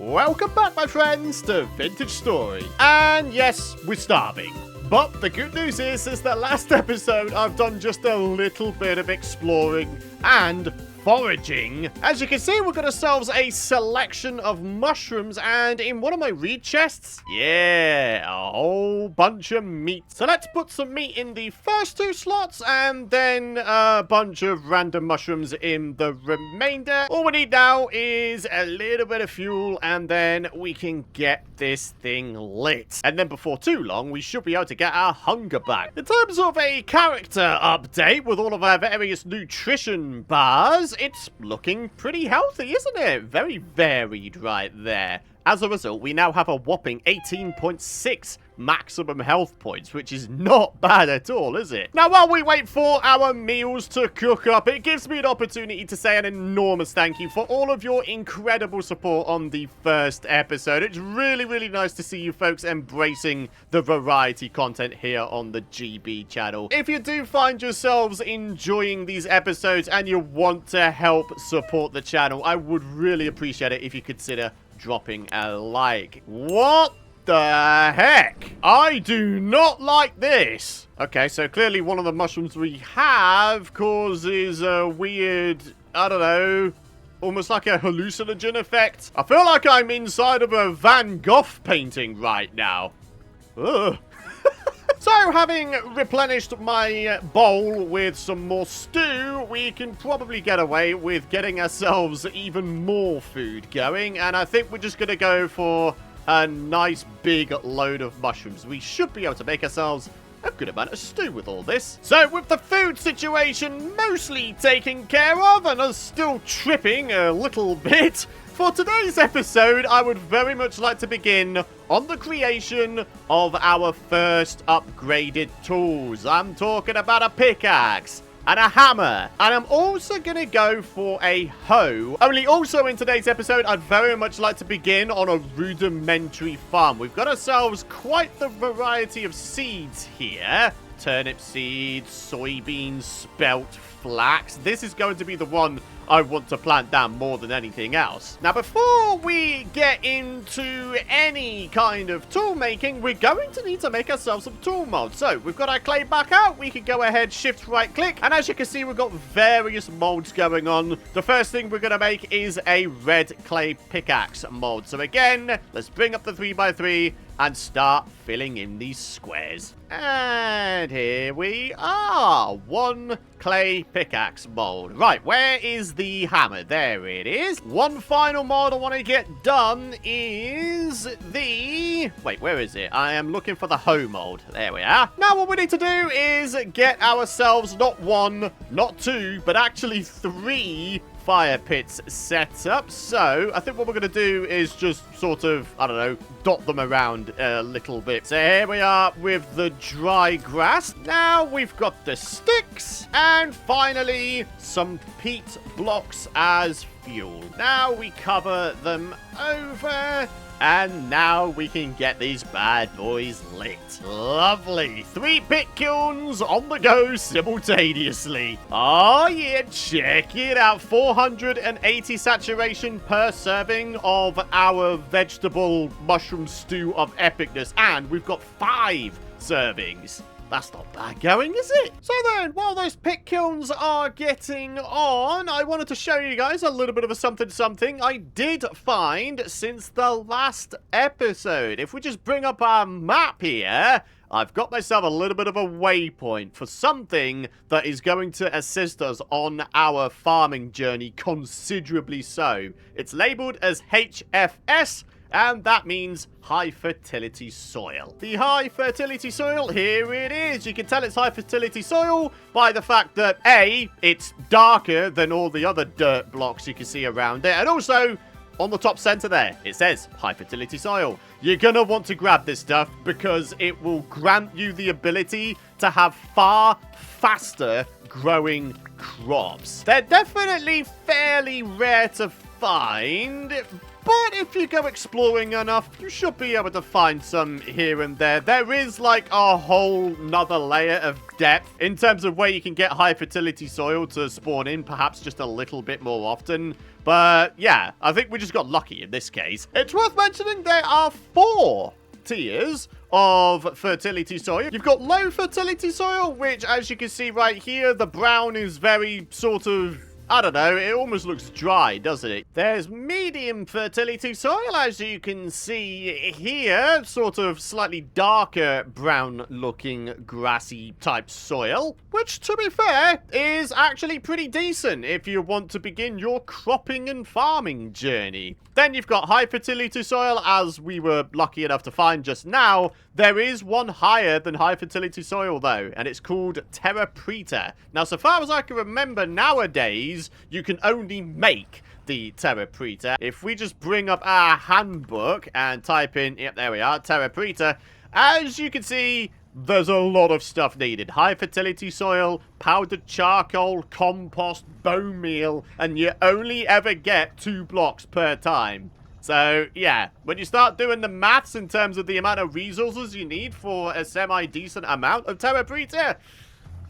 Welcome back, my friends, to Vintage Story. And yes, we're starving. But the good news is, since the last episode, I've done just a little bit of exploring and foraging. As you can see, we've got ourselves a selection of mushrooms, and in one of my reed chests, yeah, a whole bunch of meat. So let's put some meat in the first two slots, and then a bunch of random mushrooms in the remainder. All we need now is a little bit of fuel, and then we can get this thing lit. And then before too long, we should be able to get our hunger back. In terms of a character update with all of our various nutrition bars, it's looking pretty healthy, isn't it? Very varied right there. As a result, we now have a whopping 18.6 maximum health points, which is not bad at all, is it? Now, while we wait for our meals to cook up, it gives me an opportunity to say an enormous thank you for all of your incredible support on the first episode. It's really, really nice to see you folks embracing the variety content here on the GB channel. If you do find yourselves enjoying these episodes and you want to help support the channel, I would really appreciate it if you consider dropping a like. What the heck? I do not like this. Okay, so clearly one of the mushrooms we have causes a weird, I don't know, almost like a hallucinogen effect. I feel like I'm inside of a Van Gogh painting right now. Ugh. So, having replenished my bowl with some more stew, we can probably get away with getting ourselves even more food going. And I think we're just going to go for a nice big load of mushrooms. We should be able to make ourselves a good amount of stew with all this. So, with the food situation mostly taken care of and us still tripping a little bit, for today's episode, I would very much like to begin on the creation of our first upgraded tools. I'm talking about a pickaxe and a hammer, and I'm also going to go for a hoe. Only also in today's episode, I'd very much like to begin on a rudimentary farm. We've got ourselves quite the variety of seeds here. Turnip seeds, soybeans, spelt, flax. This is going to be the one I want to plant down more than anything else. Now, before we get into any kind of tool making, we're going to need to make ourselves some tool molds. So, we've got our clay back out. We can go ahead, shift right click. And as you can see, we've got various molds going on. The first thing we're going to make is a red clay pickaxe mold. So again, let's bring up the 3x3 and start filling in these squares. And here we are. One clay pickaxe mold. Right, where is the hammer? There it is. One final mold I want to get done is the... Wait, where is it? I am looking for the hoe mold. There we are. Now what we need to do is get ourselves not one, not two, but actually 3 fire pits set up. So I think what we're going to do is just sort of, I don't know, dot them around a little bit. So here we are with the dry grass. Now we've got the sticks and finally some peat blocks as fuel. Now we cover them over. And now we can get these bad boys lit. Lovely. 3 pit kilns on the go simultaneously. Oh yeah, check it out. 480 saturation per serving of our vegetable mushroom stew of epicness. And we've got 5 servings. That's not bad going, is it? So then, while those pit kilns are getting on, I wanted to show you guys a little bit of a something I did find since the last episode. If we just bring up our map here, I've got myself a little bit of a waypoint for something that is going to assist us on our farming journey considerably so. It's labeled as HFS, and that means high fertility soil. The high fertility soil, here it is. You can tell it's high fertility soil by the fact that A, it's darker than all the other dirt blocks you can see around it, and also on the top center there, it says high fertility soil. You're gonna want to grab this stuff because it will grant you the ability to have far faster growing crops. They're definitely fairly rare to find, But if you go exploring enough, you should be able to find some here and there. There is like a whole nother layer of depth in terms of where you can get high fertility soil to spawn in, perhaps just a little bit more often. But yeah, I think we just got lucky in this case. It's worth mentioning there are 4 tiers of fertility soil. You've got low fertility soil, which as you can see right here, the brown is very sort of, I don't know, it almost looks dry, doesn't it? There's medium fertility soil, as you can see here, sort of slightly darker brown looking grassy type soil, which to be fair is actually pretty decent if you want to begin your cropping and farming journey. Then you've got high fertility soil, as we were lucky enough to find just now. There is one higher than high fertility soil though, and it's called Terra Preta. Now, so far as I can remember nowadays, you can only make the Terra Preta. If we just bring up our handbook and type in, yep, there we are, Terra Preta, as you can see, there's a lot of stuff needed. High fertility soil, powdered charcoal, compost, bone meal, and you only ever get 2 blocks per time. So, yeah, when you start doing the maths in terms of the amount of resources you need for a semi-decent amount of Terra Preta,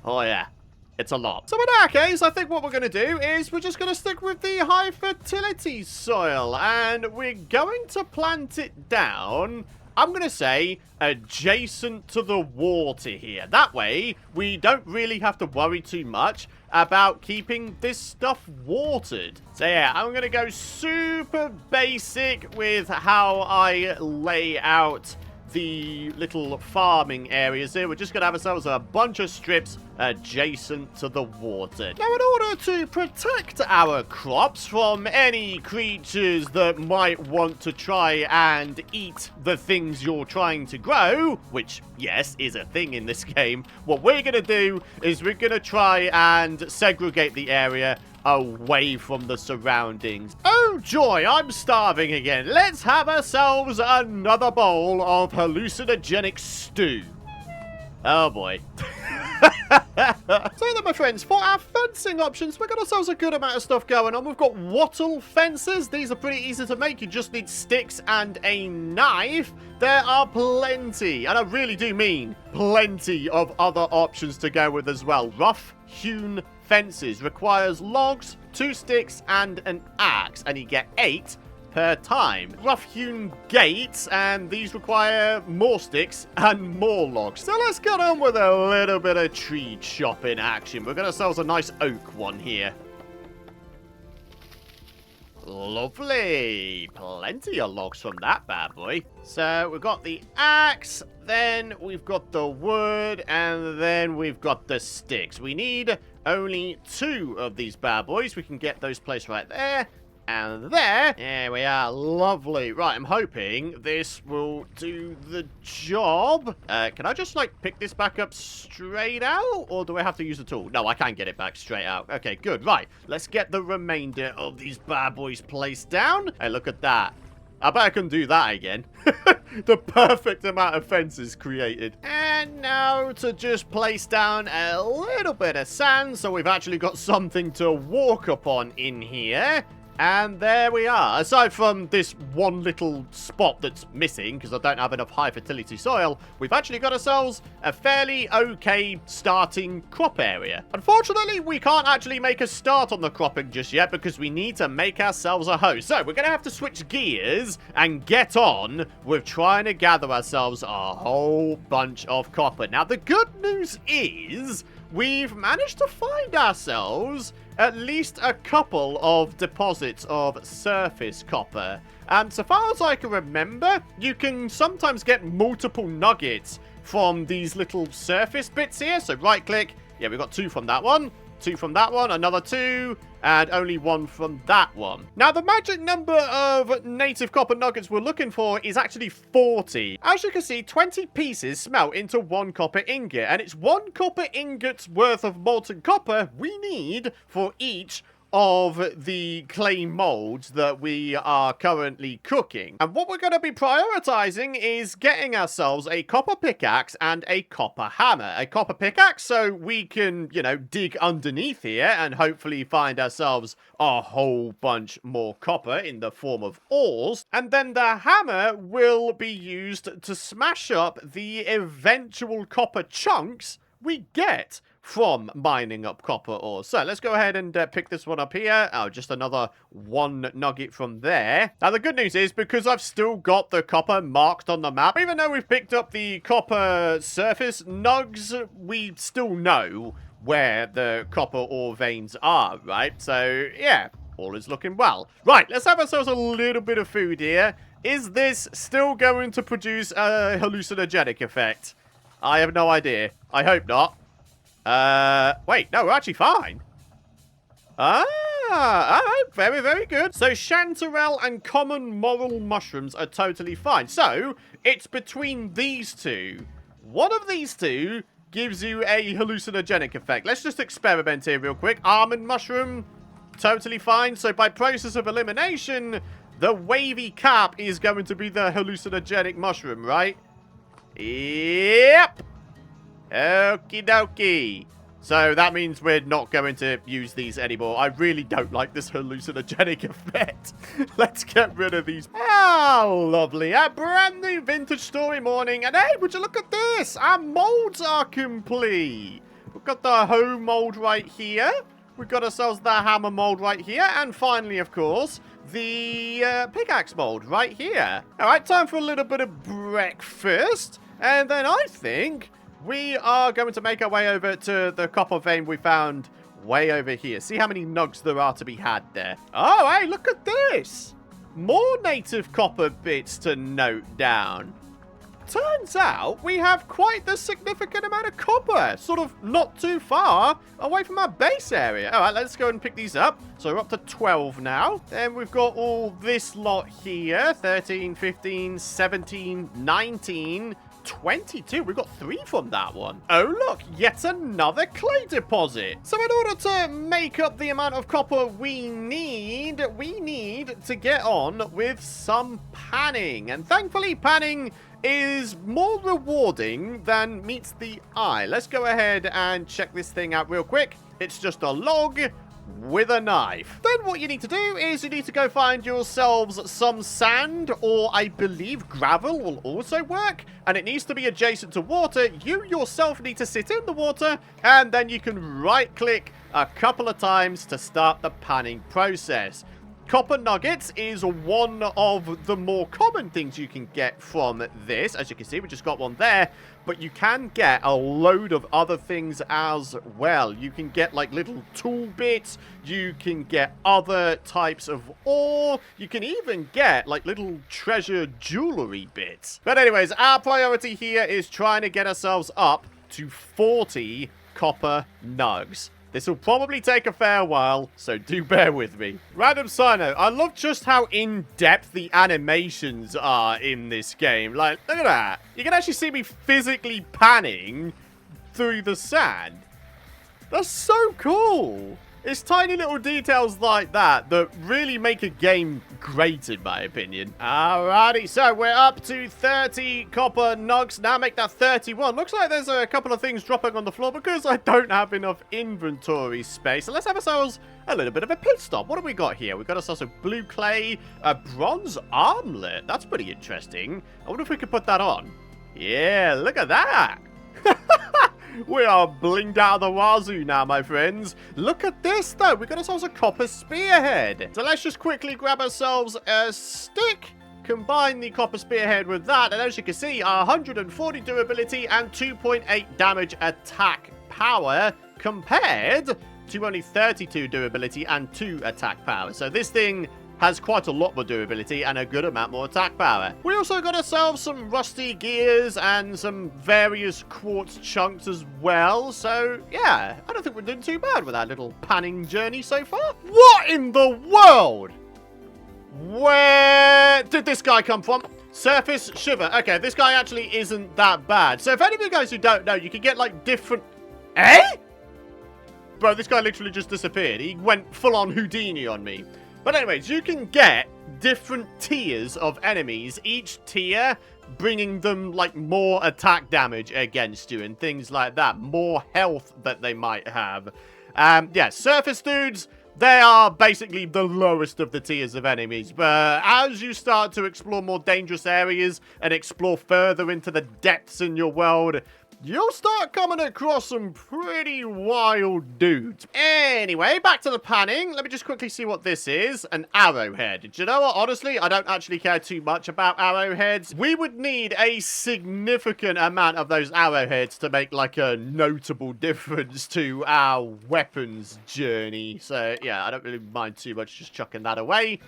oh yeah, it's a lot. So in our case, I think what we're going to do is we're just going to stick with the high fertility soil, and we're going to plant it down, I'm going to say, adjacent to the water here. That way, we don't really have to worry too much about keeping this stuff watered. So yeah, I'm going to go super basic with how I lay out the little farming areas here. We're just going to have ourselves a bunch of strips adjacent to the water. Now, in order to protect our crops from any creatures that might want to try and eat the things you're trying to grow, which, yes, is a thing in this game, what we're going to do is we're going to try and segregate the area away from the surroundings. Oh joy, I'm starving again. Let's have ourselves another bowl of hallucinogenic stew. Oh boy. So then, my friends, for our fencing options, we've got ourselves a good amount of stuff going on. We've got wattle fences. These are pretty easy to make. You just need sticks and a knife. There are plenty, and I really do mean plenty, of other options to go with as well. Rough hewn fences requires logs, 2 sticks, and an axe, and you get 8 per time. Rough-hewn gates, and these require more sticks and more logs. So let's get on with a little bit of tree chopping action. We're going to ourselves a nice oak one here. Lovely. Plenty of logs from that bad boy. So we've got the axe, then we've got the wood, and then we've got the sticks. We need only 2 of these bad boys. We can get those placed right there and there. There we are. Lovely. Right, I'm hoping this will do the job. Can I just, like, pick this back up straight out? Or do I have to use a tool? No, I can get it back straight out. Okay, good. Right, let's get the remainder of these bad boys placed down. Hey, look at that. I bet I can do that again. The perfect amount of fences created. And now to just place down a little bit of sand, so we've actually got something to walk upon in here. And there we are. Aside from this one little spot that's missing, because I don't have enough high fertility soil, we've actually got ourselves a fairly okay starting crop area. Unfortunately, we can't actually make a start on the cropping just yet, because we need to make ourselves a hoe. So we're going to have to switch gears and get on with trying to gather ourselves a whole bunch of copper. Now, the good news is we've managed to find ourselves at least a couple of deposits of surface copper. And so far as I can remember, you can sometimes get multiple nuggets from these little surface bits here. So right click. Yeah, we got 2 from that one. 2 from that one, another 2, and only 1 from that one. Now, the magic number of native copper nuggets we're looking for is actually 40. As you can see, 20 pieces smelt into 1 copper ingot, and it's 1 copper ingot's worth of molten copper we need for each of the clay molds that we are currently cooking. And what we're going to be prioritizing is getting ourselves a copper pickaxe and a copper hammer. A copper pickaxe so we can, you know, dig underneath here and hopefully find ourselves a whole bunch more copper in the form of ores. And then the hammer will be used to smash up the eventual copper chunks we get from mining up copper ore. So let's go ahead and pick this one up here. Oh, just another one nugget from there. Now the good news is, because I've still got the copper marked on the map, even though we've picked up the copper surface nugs, we still know where the copper ore veins are, right? So yeah, all is looking well. Right, let's have ourselves a little bit of food here. Is this still going to produce a hallucinogenic effect? I have no idea. I hope not. Wait, no, we're actually fine. Alright, very, very good. So, chanterelle and common moral mushrooms are totally fine. So, it's between these two. One of these two gives you a hallucinogenic effect. Let's just experiment here real quick. Almond mushroom, totally fine. So, by process of elimination, the wavy cap is going to be the hallucinogenic mushroom, right? Yep. Okie dokie. So that means we're not going to use these anymore. I really don't like this hallucinogenic effect. Let's get rid of these. Oh, lovely. A brand new vintage story morning. And hey, would you look at this? Our molds are complete. We've got the home mold right here. We've got ourselves the hammer mold right here. And finally, of course, the pickaxe mold right here. All right, time for a little bit of breakfast. And then I think we are going to make our way over to the copper vein we found way over here. See how many nugs there are to be had there. Oh, hey, look at this. More native copper bits to note down. Turns out we have quite the significant amount of copper, sort of not too far away from our base area. All right, let's go and pick these up. So we're up to 12 now. Then we've got all this lot here. 13, 15, 17, 19... 22. We got 3 from that one. Oh, look, yet another clay deposit. So in order to make up the amount of copper we need to get on with some panning. And thankfully, panning is more rewarding than meets the eye. Let's go ahead and check this thing out real quick. It's just a log with a knife. Then what you need to do is you need to go find yourselves some sand, or I believe gravel will also work, and it needs to be adjacent to water. You yourself need to sit in the water, and then you can right click a couple of times to start the panning process. Copper nuggets is one of the more common things you can get from this. As you can see, we just got one there. But you can get a load of other things as well. You can get like little tool bits. You can get other types of ore. You can even get like little treasure jewelry bits. But anyways, our priority here is trying to get ourselves up to 40 copper nugs. This will probably take a fair while, so do bear with me. Random side note, I love just how in-depth the animations are in this game. Like, look at that. You can actually see me physically panning through the sand. That's so cool. It's tiny little details like that that really make a game great, in my opinion. Alrighty, so we're up to 30 copper nugs. Now make that 31. Looks like there's a couple of things dropping on the floor because I don't have enough inventory space. So let's have ourselves a little bit of a pit stop. What have we got here? We've got ourselves a blue clay, a bronze armlet. That's pretty interesting. I wonder if we could put that on. Yeah, look at that. We are blinged out of the wazoo now, my friends. Look at this, though. We got ourselves a copper spearhead. So let's just quickly grab ourselves a stick, combine the copper spearhead with that, and as you can see, 140 durability and 2.8 damage attack power compared to only 32 durability and 2 attack power. So this thing has quite a lot more durability and a good amount more attack power. We also got ourselves some rusty gears and some various quartz chunks as well. So, yeah, I don't think we're doing too bad with our little panning journey so far. What in the world? Where did this guy come from? Surface shiver. Okay, this guy actually isn't that bad. So if any of you guys who don't know, you can get, like, different... Eh? bro, this guy literally just disappeared. He went full-on Houdini on me. But anyways, you can get different tiers of enemies, each tier bringing them, like, more attack damage against you and things like that. More health that they might have. Yeah, surface dudes, they are basically the lowest of the tiers of enemies. But as you start to explore more dangerous areas and explore further into the depths in your world, you'll start coming across some pretty wild dudes. Anyway, back to the panning. Let me just quickly see what this is. An arrowhead. Do you know what? Honestly, I don't actually care too much about arrowheads. We would need a significant amount of those arrowheads to make, like, a notable difference to our weapons journey. So, yeah, I don't really mind too much just chucking that away.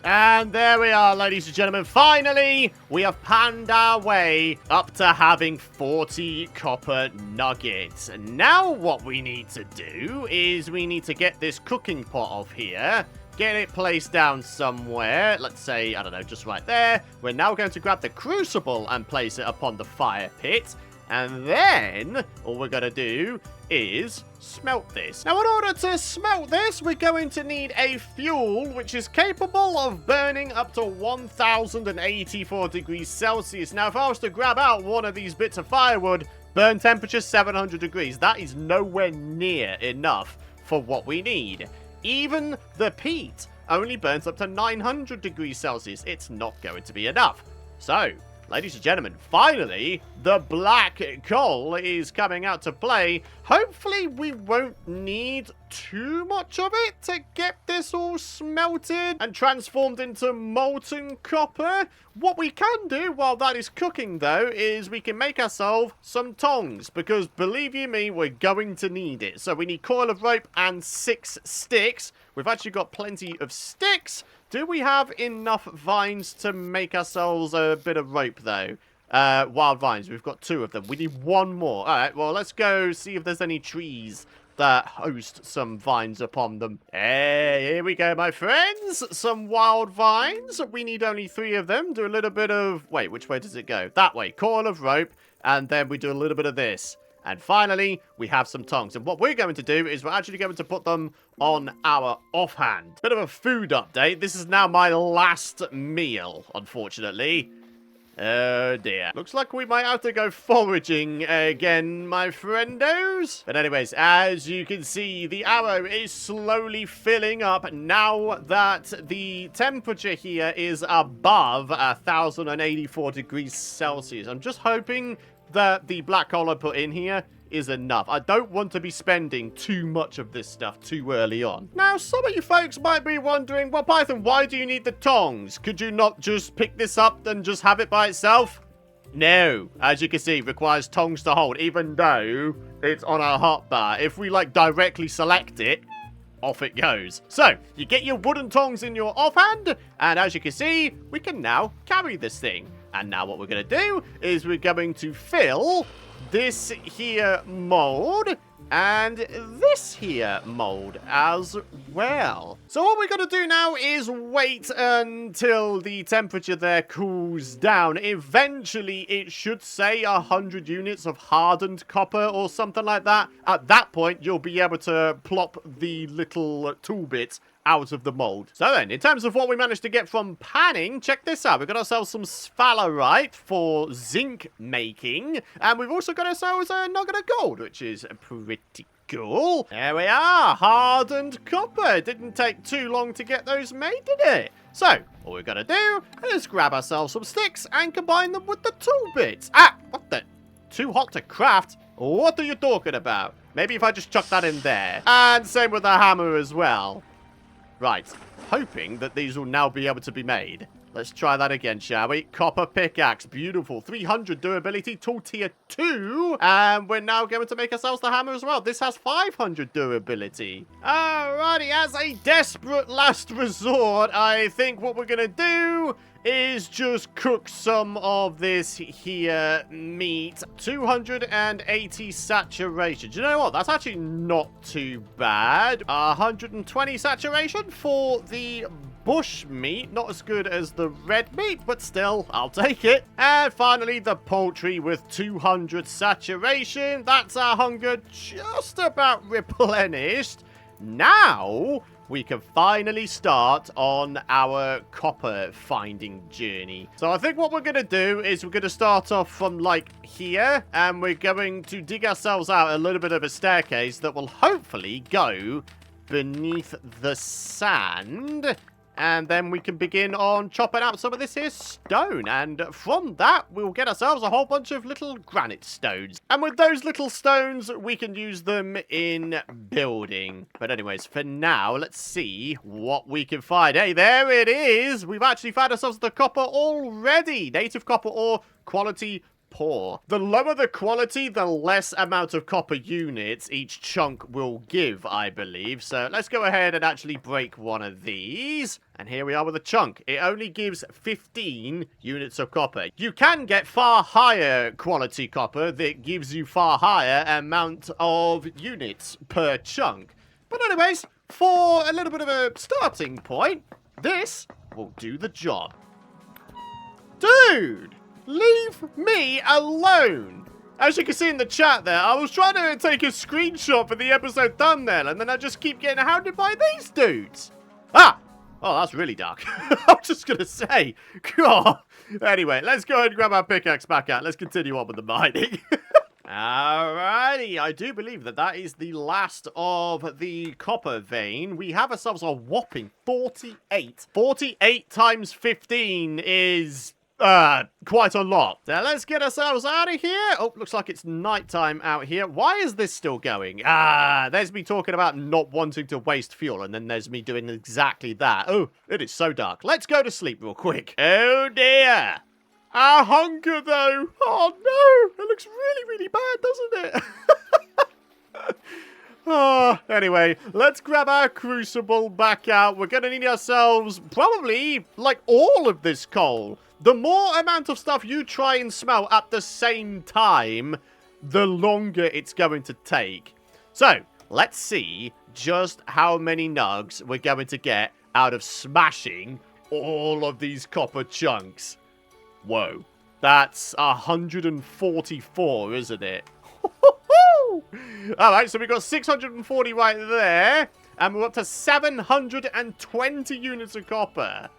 And there we are, ladies and gentlemen. Finally, we have panned our way up to having 40 copper nuggets. And now what we need to do is we need to get this cooking pot off here. Get it placed down somewhere. Let's say, I don't know, just right there. We're now going to grab the crucible and place it upon the fire pit. And then, all we're going to do is smelt this. Now, in order to smelt this, we're going to need a fuel which is capable of burning up to 1084 degrees Celsius. Now, if I was to grab out one of these bits of firewood, burn temperature 700 degrees. That is nowhere near enough for what we need. Even the peat only burns up to 900 degrees Celsius. It's not going to be enough. So, ladies and gentlemen, finally, the black coal is coming out to play. Hopefully, we won't need too much of it to get this all smelted and transformed into molten copper. What we can do while that is cooking, though, is we can make ourselves some tongs, because believe you me, we're going to need it. So we need coil of rope and 6 sticks. We've actually got plenty of sticks. Do we have enough vines to make ourselves a bit of rope, though? Wild vines. We've got 2 of them. We need 1 more. All right, well, let's go see if there's any trees that host some vines upon them. Hey, here we go, my friends. Some wild vines. We need only 3 of them. Do a little bit of... Wait, which way does it go? That way. Coil of rope. And then we do a little bit of this. And finally, we have some tongs. And what we're going to do is we're actually going to put them on our offhand. Bit of a food update. This is now my last meal, unfortunately. Oh dear. Looks like we might have to go foraging again, my friendos. But anyways, as you can see, the arrow is slowly filling up now that the temperature here is above 1084 degrees Celsius. I'm just hoping that the black coal I put in here is enough. I don't want to be spending too much of this stuff too early on. Now, some of you folks might be wondering, well, Python, why do you need the tongs? Could you not just pick this up and just have it by itself? No. As you can see, it requires tongs to hold, even though it's on our hotbar. If we, like, directly select it, off it goes. So, you get your wooden tongs in your offhand, and as you can see, we can now carry this thing. And now what we're going to do is we're going to fill this here mold and this here mold as well. So what we're going to do now is wait until the temperature there cools down. Eventually, it should say 100 units of hardened copper or something like that. At that point, you'll be able to plop the little tool bits out of the mold. So then, in terms of what we managed to get from panning, check this out. We've got ourselves some sphalerite for zinc making, and we've also got ourselves a nugget of gold, which is pretty cool. There we are, hardened copper. It didn't take too long to get those made, did it? So, all we've got to do is grab ourselves some sticks and combine them with the tool bits. Ah, what the? Too hot to craft? What are you talking about? Maybe if I just chuck that in there. And same with the hammer as well. Right, hoping that these will now be able to be made. Let's try that again, shall we? Copper pickaxe, beautiful. 300 durability, tool tier 2. And we're now going to make ourselves the hammer as well. This has 500 durability. Alrighty, as a desperate last resort, I think what we're going to do is just cook some of this here meat. 280 saturation. Do you know what? That's actually not too bad. 120 saturation for the bush meat. Not as good as the red meat, but still, I'll take it. And finally, the poultry with 200 saturation. That's our hunger just about replenished. Now, we can finally start on our copper finding journey. So I think what we're going to do is we're going to start off from like here, and we're going to dig ourselves out a little bit of a staircase that will hopefully go beneath the sand. And then we can begin on chopping out some of this here stone. And from that, we'll get ourselves a whole bunch of little granite stones. And with those little stones, we can use them in building. But anyways, for now, let's see what we can find. Hey, there it is. We've actually found ourselves the copper already. Native copper ore, quality poor. The lower the quality, the less amount of copper units each chunk will give, I believe. So let's go ahead and actually break one of these. And here we are with a chunk. It only gives 15 units of copper. You can get far higher quality copper that gives you far higher amount of units per chunk. But anyways, for a little bit of a starting point, this will do the job. Dude! Leave me alone! As you can see in the chat there, I was trying to take a screenshot for the episode thumbnail, and then I just keep getting hounded by these dudes. Ah! Oh, that's really dark. I'm just gonna say. God. Anyway, let's go ahead and grab our pickaxe back out. Let's continue on with the mining. Alrighty, I do believe that that is the last of the copper vein. We have ourselves a whopping 48. 48 times 15 is... quite a lot. Now, let's get ourselves out of here. Oh, looks like it's nighttime out here. Why is this still going? There's me talking about not wanting to waste fuel, and then there's me doing exactly that. Oh, it is so dark. Let's go to sleep real quick. Oh, dear. Our hunger, though. Oh, no. It looks really, really bad, doesn't it? Oh, anyway, let's grab our crucible back out. We're going to need ourselves probably, like, all of this coal. The more amount of stuff you try and smell at the same time, the longer it's going to take. So, let's see just how many nugs we're going to get out of smashing all of these copper chunks. Whoa, that's 144, isn't it? Alright, so we've got 640 right there, and we're up to 720 units of copper.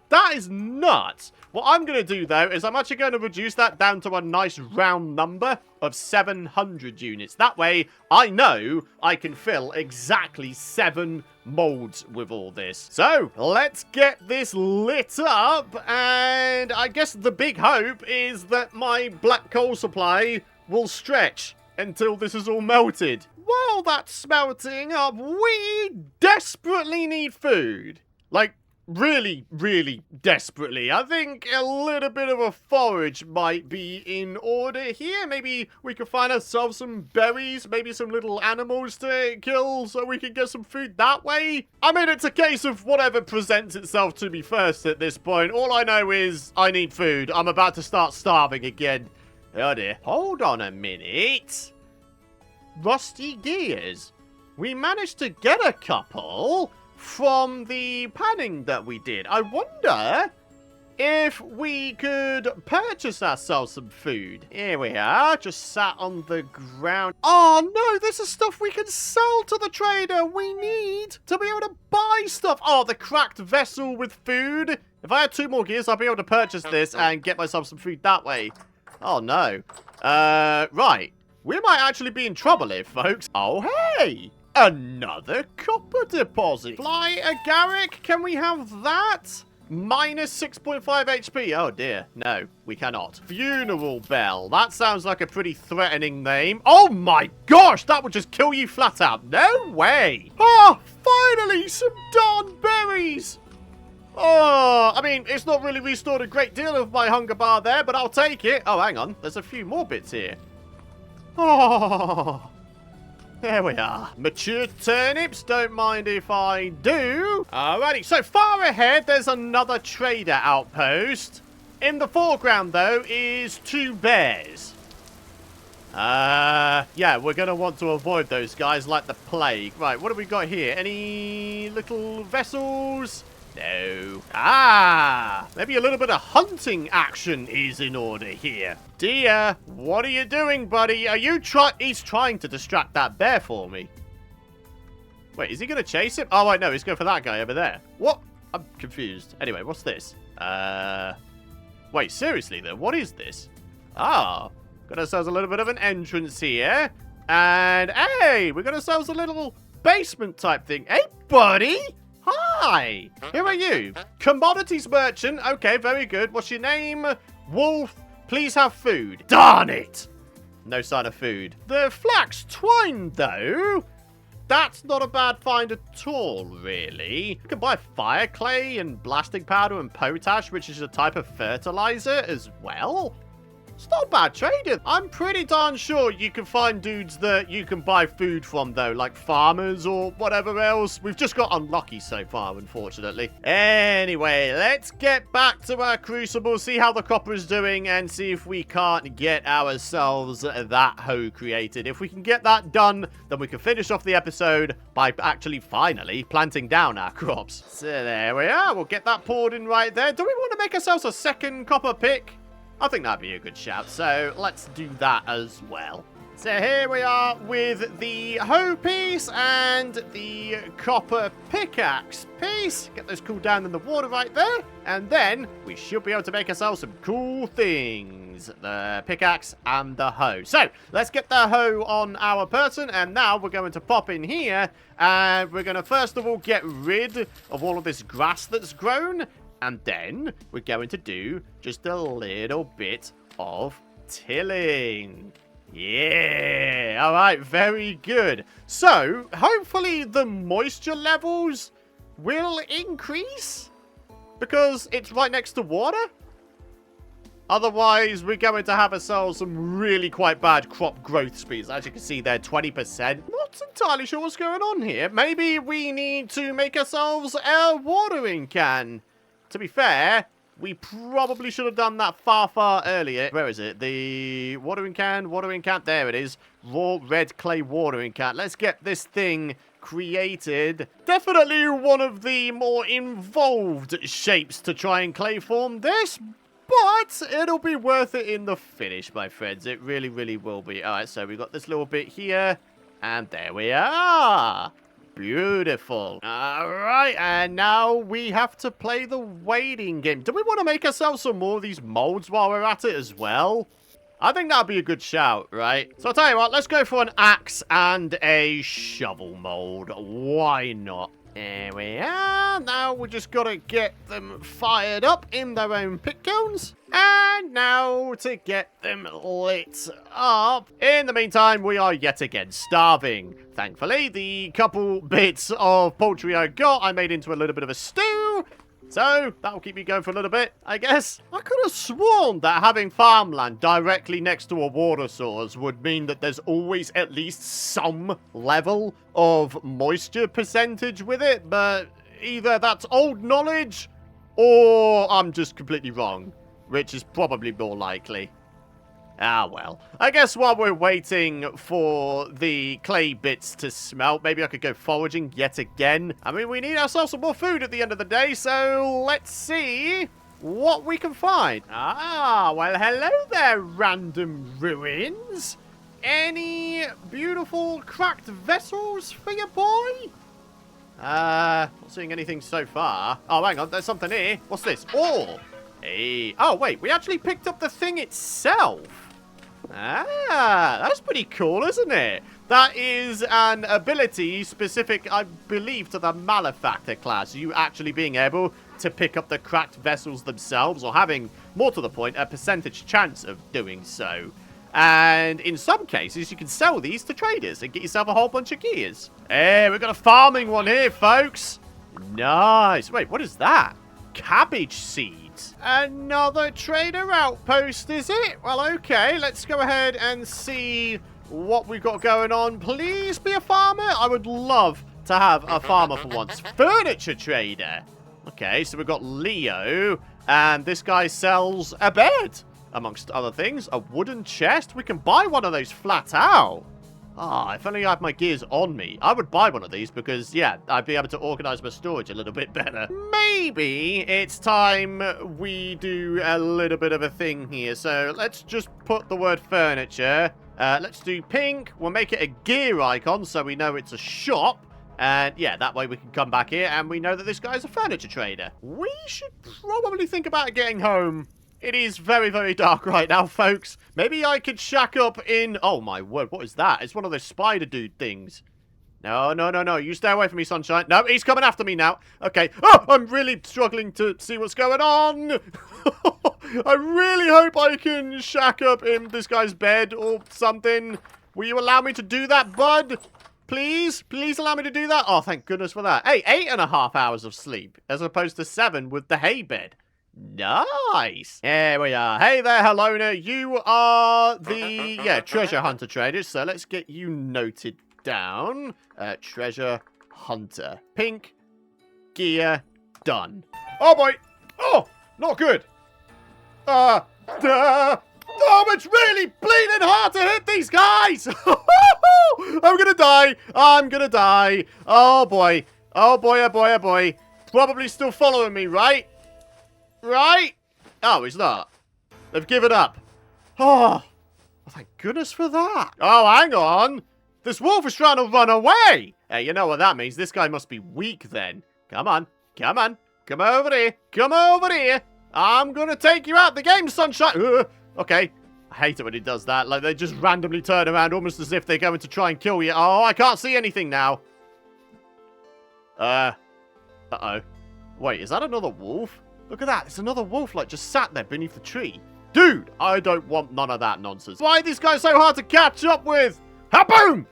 That is nuts. What I'm going to do, though, is I'm actually going to reduce that down to a nice round number of 700 units. That way, I know I can fill exactly 7 molds with all this. So, let's get this lit up. And I guess the big hope is that my black coal supply will stretch until this is all melted. While that's smelting up, we desperately need food. Like, really, really desperately. I think a little bit of a forage might be in order here. Maybe we could find ourselves some berries, maybe some little animals to kill so we can get some food that way. I mean, it's a case of whatever presents itself to me first at this point. All I know is I need food. I'm about to start starving again. Oh dear. Hold on a minute. Rusty gears. We managed to get a couple from the panning that we did. I wonder if we could purchase ourselves some food. Here we are, just sat on the ground. Oh no, this is stuff we can sell to the trader. We need to be able to buy stuff. Oh, the cracked vessel with food. If I had 2 more gears, I'd be able to purchase this and get myself some food that way. Oh no. Right. We might actually be in trouble here, folks. Oh, hey! Another copper deposit. Fly agaric, can we have that? Minus 6.5 HP. Oh dear, no, we cannot. Funeral bell, that sounds like a pretty threatening name. Oh my gosh, that would just kill you flat out. No way. Oh, finally, some darn berries. Oh, I mean, it's not really restored a great deal of my hunger bar there, but I'll take it. Oh, hang on, there's a few more bits here. Oh, there we are. Mature turnips, don't mind if I do. Alrighty, so far ahead, there's another trader outpost. In the foreground, though, is 2 bears. Yeah, we're going to want to avoid those guys like the plague. Right, what have we got here? Any little vessels? No. Ah, maybe a little bit of hunting action is in order here. Deer, what are you doing, buddy? Are you He's trying to distract that bear for me. Wait, is he going to chase him? Oh, wait, no, he's going for that guy over there. What? I'm confused. Anyway, what's this? Wait, seriously, though, what is this? Ah, got ourselves a little bit of an entrance here. And, hey, we got ourselves a little basement type thing. Hey, buddy! Hi! Who are you? Commodities merchant. Okay, very good. What's your name? Wolf. Please have food. Darn it! No sign of food. The flax twine, though. That's not a bad find at all, really. You can buy fire clay and blasting powder and potash, which is a type of fertilizer as well. It's not a bad trading. I'm pretty darn sure you can find dudes that you can buy food from, though, like farmers or whatever else. We've just got unlucky so far, unfortunately. Anyway, let's get back to our crucible, see how the copper is doing, and see if we can't get ourselves that hoe created. If we can get that done, then we can finish off the episode by actually finally planting down our crops. So there we are. We'll get that poured in right there. Do we want to make ourselves a second copper pick? I think that'd be a good shout, so let's do that as well. So here we are with the hoe piece and the copper pickaxe piece. Get those cooled down in the water right there. And then we should be able to make ourselves some cool things. The pickaxe and the hoe. So let's get the hoe on our person. And now we're going to pop in here. And we're going to first of all get rid of all of this grass that's grown. And then we're going to do just a little bit of tilling. Yeah. All right. Very good. So hopefully the moisture levels will increase because it's right next to water. Otherwise, we're going to have ourselves some really quite bad crop growth speeds. As you can see there, 20%. Not entirely sure what's going on here. Maybe we need to make ourselves a watering can. To be fair, we probably should have done that far earlier. Where is it? The watering can. There it is. Raw red clay watering can. Let's get this thing created. Definitely one of the more involved shapes to try and clay form this. But it'll be worth it in the finish, my friends. It really, really will be. All right, so we've got this little bit here. And there we are. Beautiful. All right, and now we have to play the waiting game. Do we want to make ourselves some more of these molds while we're at it as well? I think that'd be a good shout, right? So I'll tell you what, let's go for an axe and a shovel mold. Why not? There we are. Now we just got to get them fired up in their own pick cones. And now to get them lit up. In the meantime, we are yet again starving. Thankfully, the couple bits of poultry I got, I made into a little bit of a stew. So, that'll keep me going for a little bit, I guess. I could have sworn that having farmland directly next to a water source would mean that there's always at least some level of moisture percentage with it, but either that's old knowledge or I'm just completely wrong, which is probably more likely. Ah, well. I guess while we're waiting for the clay bits to smelt, maybe I could go foraging yet again. I mean, we need ourselves some more food at the end of the day, so let's see what we can find. Ah, well, hello there, random ruins. Any beautiful cracked vessels for your boy? Not seeing anything so far. Oh, hang on, there's something here. What's this? Ore. Hey. Oh, wait, we actually picked up the thing itself. Ah, that's pretty cool, isn't it? That is an ability specific, I believe, to the Malefactor class. You actually being able to pick up the cracked vessels themselves, or having, more to the point, a percentage chance of doing so. And in some cases, you can sell these to traders and get yourself a whole bunch of gears. Hey, we've got a farming one here, folks. Nice. Wait, what is that? Cabbage seeds. Another trader outpost, is it? Well, okay. Let's go ahead and see what we've got going on. Please be a farmer. I would love to have a farmer for once. Furniture trader. Okay, so we've got Leo. And this guy sells a bed, amongst other things. A wooden chest. We can buy one of those flat out. Ah, if only I had my gears on me. I would buy one of these because, yeah, I'd be able to organize my storage a little bit better. Maybe it's time we do a little bit of a thing here. So let's just put the word furniture. Let's do pink. We'll make it a gear icon so we know it's a shop. And yeah, that way we can come back here and we know that this guy's a furniture trader. We should probably think about getting home. It is very, very dark right now, folks. Maybe I could shack up in... Oh, my word. What is that? It's one of those spider dude things. No, no, no, no. You stay away from me, sunshine. No, he's coming after me now. Okay. Oh, I'm really struggling to see what's going on. I really hope I can shack up in this guy's bed or something. Will you allow me to do that, bud? Please? Please allow me to do that? Oh, thank goodness for that. Hey, 8.5 hours of sleep as opposed to 7 with the hay bed. Nice. Here we are. Hey there, Helona. You are the, treasure hunter trader. So let's get you noted down. Treasure hunter. Pink. Gear. Done. Oh, boy. Oh, not good. Oh, it's really bleeding hard to hit these guys. I'm gonna die. I'm gonna die. Oh, boy. Oh, boy, oh, boy, oh, boy. Probably still following me, right? Right? Oh, he's not. They've given up. Oh, thank goodness for that. Oh, hang on. This wolf is trying to run away. Hey, you know what that means. This guy must be weak then. Come on. Come on. Come over here. Come over here. I'm going to take you out the game, sunshine. Okay. I hate it when he does that. Like, they just randomly turn around almost as if they're going to try and kill you. Oh, I can't see anything now. Uh-oh. Wait, is that another wolf? Look at that. It's another wolf, like, just sat there beneath the tree. Dude, I don't want none of that nonsense. Why are these guys so hard to catch up with? Ha-boom!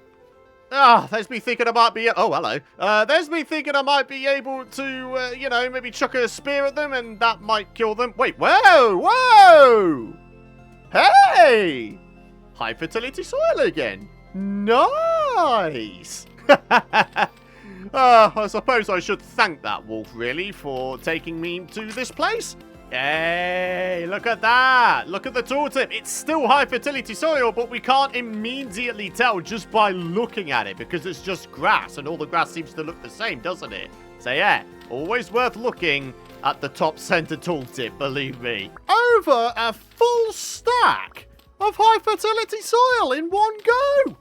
Ah, there's me thinking I might be... Oh, hello. There's me thinking I might be able to, you know, maybe chuck a spear at them, and that might kill them. Wait, whoa! Whoa! Hey! High fertility soil again. Nice! I suppose I should thank that wolf, really, for taking me to this place. Hey, look at that. Look at the tooltip. It's still high fertility soil, but we can't immediately tell just by looking at it because it's just grass, and all the grass seems to look the same, doesn't it? So, yeah, always worth looking at the top center tooltip, believe me. Over a full stack of high fertility soil in one go.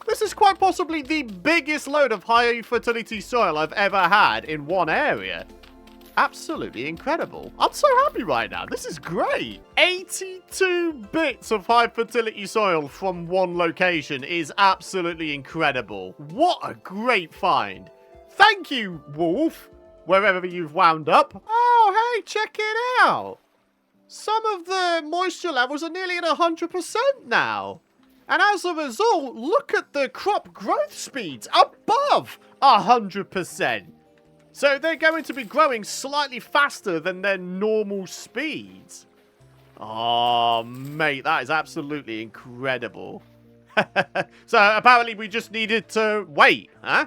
This is quite possibly the biggest load of high fertility soil I've ever had in one area. Absolutely incredible. I'm so happy right now. This is great. 82 bits of high fertility soil from one location is absolutely incredible. What a great find. Thank you, wolf, wherever you've wound up. Oh, hey, check it out. Some of the moisture levels are nearly at 100% now. And as a result, look at the crop growth speeds above 100%. So they're going to be growing slightly faster than their normal speeds. Oh, mate, that is absolutely incredible. So apparently we just needed to wait, huh?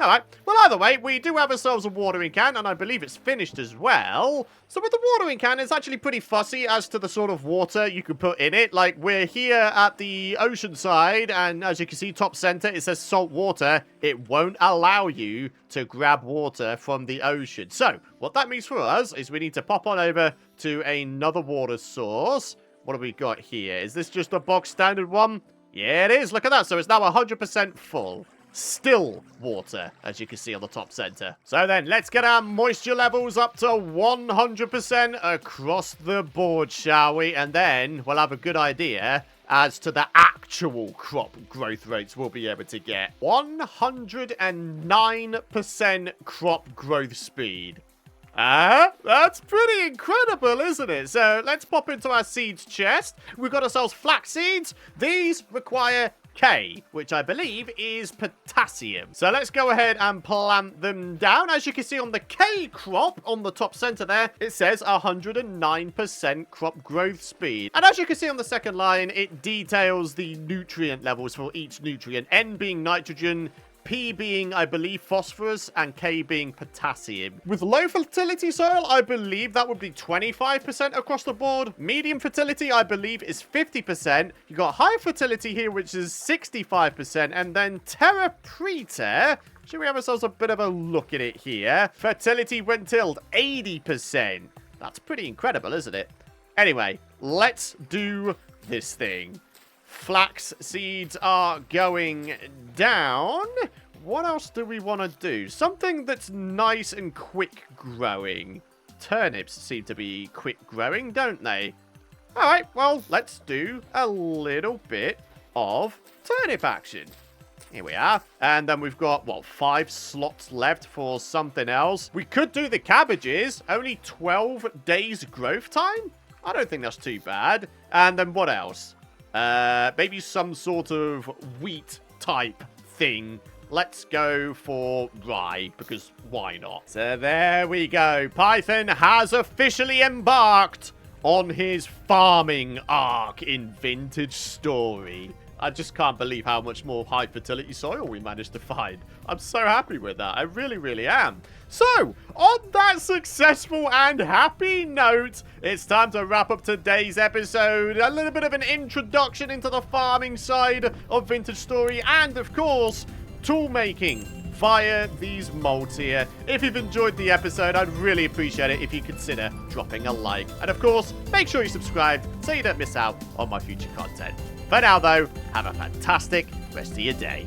All right. Well, either way, we do have ourselves a watering can, and I believe it's finished as well. So with the watering can, it's actually pretty fussy as to the sort of water you can put in it. Like, we're here at the ocean side, and as you can see, top center, it says salt water. It won't allow you to grab water from the ocean. So what that means for us is we need to pop on over to another water source. What have we got here? Is this just a box standard one? Yeah, it is. Look at that. So it's now 100% full. Still water, as you can see on the top center. So then, let's get our moisture levels up to 100% across the board, shall we? And then we'll have a good idea as to the actual crop growth rates we'll be able to get. 109% crop growth speed. That's pretty incredible, isn't it? So let's pop into our seeds chest. We've got ourselves flax seeds. These require K, which I believe is potassium. So let's go ahead and plant them down. As you can see on the K crop on the top center there, it says 109% crop growth speed. And as you can see on the second line, it details the nutrient levels for each nutrient. N being nitrogen, P being, I believe, phosphorus, and K being potassium. With low fertility soil, I believe that would be 25% across the board. Medium fertility, I believe, is 50%. You got high fertility here, which is 65%, and then terra preta. Should we have ourselves a bit of a look at it here? Fertility when tilled, 80%. That's pretty incredible, isn't it? Anyway, let's do this thing. Flax seeds are going down. What else do we want to do? Something that's nice and quick growing. Turnips seem to be quick growing, don't they? Alright, well, let's do a little bit of turnip action. Here we are. And then we've got, what, 5 slots left for something else. We could do the cabbages. Only 12 days growth time? I don't think that's too bad. And then what else? Maybe some sort of wheat type thing. Let's go for rye, because why not? So there we go. Python has officially embarked on his farming arc in Vintage Story. I just can't believe how much more high fertility soil we managed to find. I'm so happy with that. I really, really am. So, on that successful and happy note, it's time to wrap up today's episode. A little bit of an introduction into the farming side of Vintage Story and, of course, tool making via these molds here. If you've enjoyed the episode, I'd really appreciate it if you consider dropping a like. And, of course, make sure you subscribe so you don't miss out on my future content. For now, though, have a fantastic rest of your day.